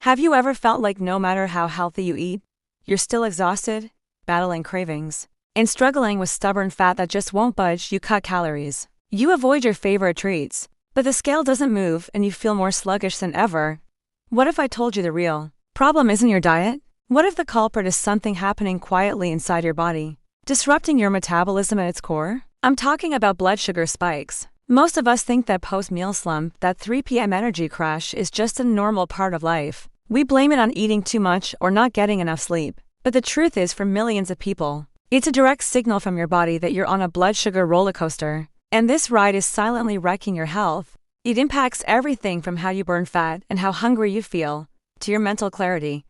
Have you ever felt like no matter how healthy you eat, you're still exhausted, battling cravings, and struggling with stubborn fat that just won't budge? You cut calories, you avoid your favorite treats, but the scale doesn't move and you feel more sluggish than ever. What if I told you the real problem isn't your diet? What if the culprit is something happening quietly inside your body, disrupting your metabolism at its core? I'm talking about blood sugar spikes. Most of us think that post-meal slump, that 3 p.m. energy crash, is just a normal part of life. We blame it on eating too much or not getting enough sleep. But the truth is, for millions of people, it's a direct signal from your body that you're on a blood sugar roller coaster. And this ride is silently wrecking your health. It impacts everything from how you burn fat and how hungry you feel, to your mental clarity,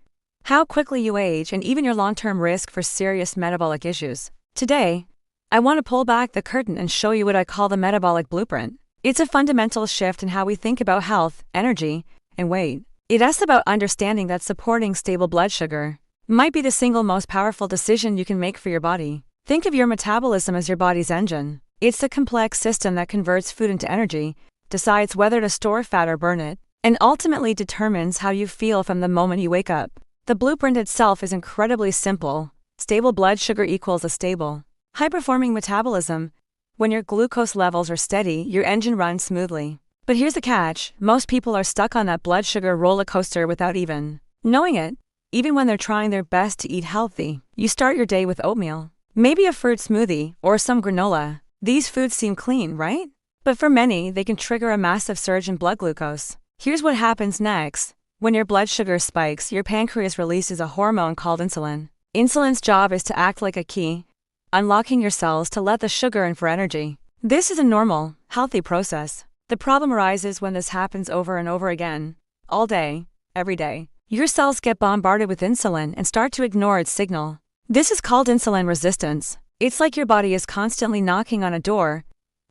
how quickly you age, and even your long-term risk for serious metabolic issues. Today, I want to pull back the curtain and show you what I call the metabolic blueprint. It's a fundamental shift in how we think about health, energy, and weight. It's about understanding that supporting stable blood sugar might be the single most powerful decision you can make for your body. Think of your metabolism as your body's engine. It's the complex system that converts food into energy, decides whether to store fat or burn it, and ultimately determines how you feel from the moment you wake up. The blueprint itself is incredibly simple. Stable blood sugar equals a stable, high-performing metabolism. When your glucose levels are steady, your engine runs smoothly. But here's the catch: most people are stuck on that blood sugar roller coaster without even knowing it. Even when they're trying their best to eat healthy, you start your day with oatmeal, maybe a fruit smoothie, or some granola. These foods seem clean, right? But for many, they can trigger a massive surge in blood glucose. Here's what happens next. When your blood sugar spikes, your pancreas releases a hormone called insulin. Insulin's job is to act like a key, unlocking your cells to let the sugar in for energy. This is a normal, healthy process. The problem arises when this happens over and over again, all day, every day. Your cells get bombarded with insulin and start to ignore its signal. This is called insulin resistance. It's like your body is constantly knocking on a door,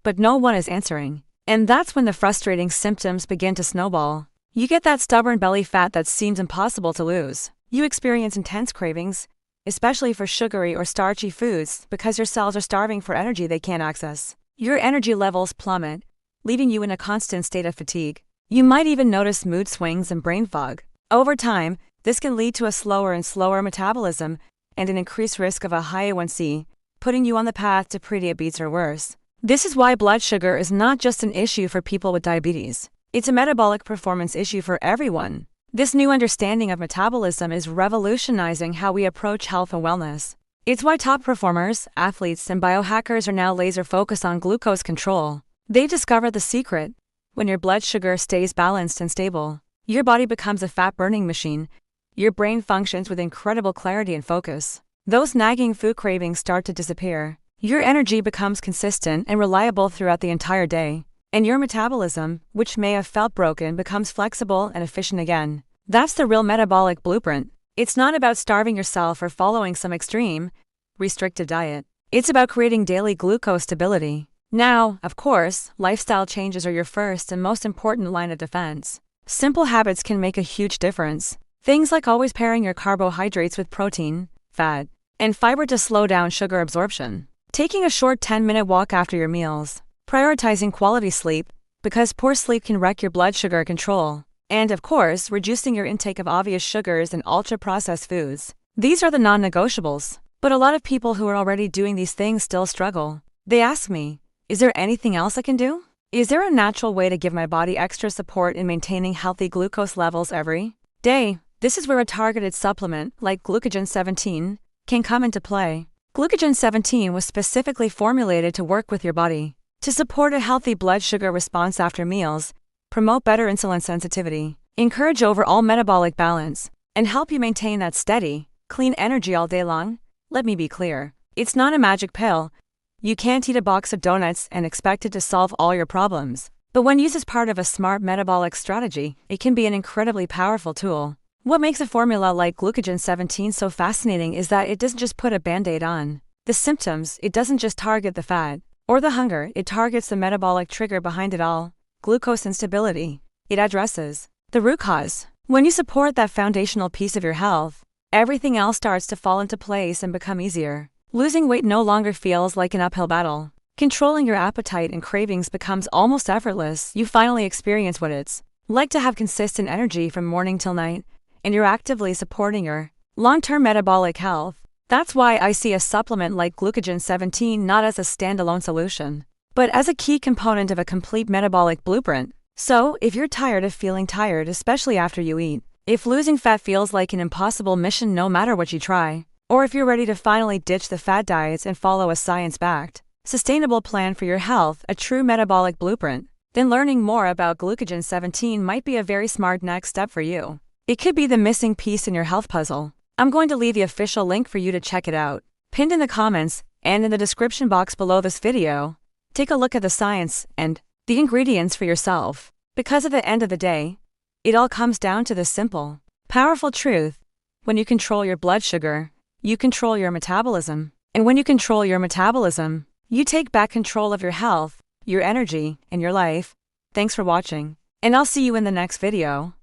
but no one is answering. And that's when the frustrating symptoms begin to snowball. You get that stubborn belly fat that seems impossible to lose. You experience intense cravings, especially for sugary or starchy foods, because your cells are starving for energy they can't access. Your energy levels plummet, leaving you in a constant state of fatigue. You might even notice mood swings and brain fog. Over time, this can lead to a slower and slower metabolism and an increased risk of a high A1C, putting you on the path to prediabetes or worse. This is why blood sugar is not just an issue for people with diabetes. It's a metabolic performance issue for everyone. This new understanding of metabolism is revolutionizing how we approach health and wellness. It's why top performers, athletes, and biohackers are now laser-focused on glucose control. They've discovered the secret. When your blood sugar stays balanced and stable, your body becomes a fat-burning machine. Your brain functions with incredible clarity and focus. Those nagging food cravings start to disappear. Your energy becomes consistent and reliable throughout the entire day. And your metabolism, which may have felt broken, becomes flexible and efficient again. That's the real metabolic blueprint. It's not about starving yourself or following some extreme, restrictive diet. It's about creating daily glucose stability. Now, of course, lifestyle changes are your first and most important line of defense. Simple habits can make a huge difference. Things like always pairing your carbohydrates with protein, fat, and fiber to slow down sugar absorption. Taking a short 10-minute walk after your meals. Prioritizing quality sleep, because poor sleep can wreck your blood sugar control. And of course, reducing your intake of obvious sugars and ultra-processed foods. These are the non-negotiables. But a lot of people who are already doing these things still struggle. They ask me, is there anything else I can do? Is there a natural way to give my body extra support in maintaining healthy glucose levels every day? This is where a targeted supplement, like Glucogen 17, can come into play. Glucogen 17 was specifically formulated to work with your body, to support a healthy blood sugar response after meals, promote better insulin sensitivity, encourage overall metabolic balance, and help you maintain that steady, clean energy all day long. Let me be clear, it's not a magic pill. You can't eat a box of donuts and expect it to solve all your problems. But when used as part of a smart metabolic strategy, it can be an incredibly powerful tool. What makes a formula like Glucogen 17 so fascinating is that it doesn't just put a band-aid on the symptoms. It doesn't just target the fat or the hunger. It targets the metabolic trigger behind it all, glucose instability. It addresses the root cause. When you support that foundational piece of your health, everything else starts to fall into place and become easier. Losing weight no longer feels like an uphill battle. Controlling your appetite and cravings becomes almost effortless. You finally experience what it's like to have consistent energy from morning till night, and you're actively supporting your long-term metabolic health. That's why I see a supplement like Glucogen 17 not as a standalone solution, but as a key component of a complete metabolic blueprint. So, if you're tired of feeling tired, especially after you eat, if losing fat feels like an impossible mission no matter what you try, or if you're ready to finally ditch the fad diets and follow a science-backed, sustainable plan for your health, a true metabolic blueprint, then learning more about Glucogen 17 might be a very smart next step for you. It could be the missing piece in your health puzzle. I'm going to leave the official link for you to check it out, pinned in the comments and in the description box below this video. Take a look at the science and the ingredients for yourself, because at the end of the day, it all comes down to this simple, powerful truth. When you control your blood sugar, you control your metabolism. And when you control your metabolism, you take back control of your health, your energy, and your life. Thanks for watching, and I'll see you in the next video.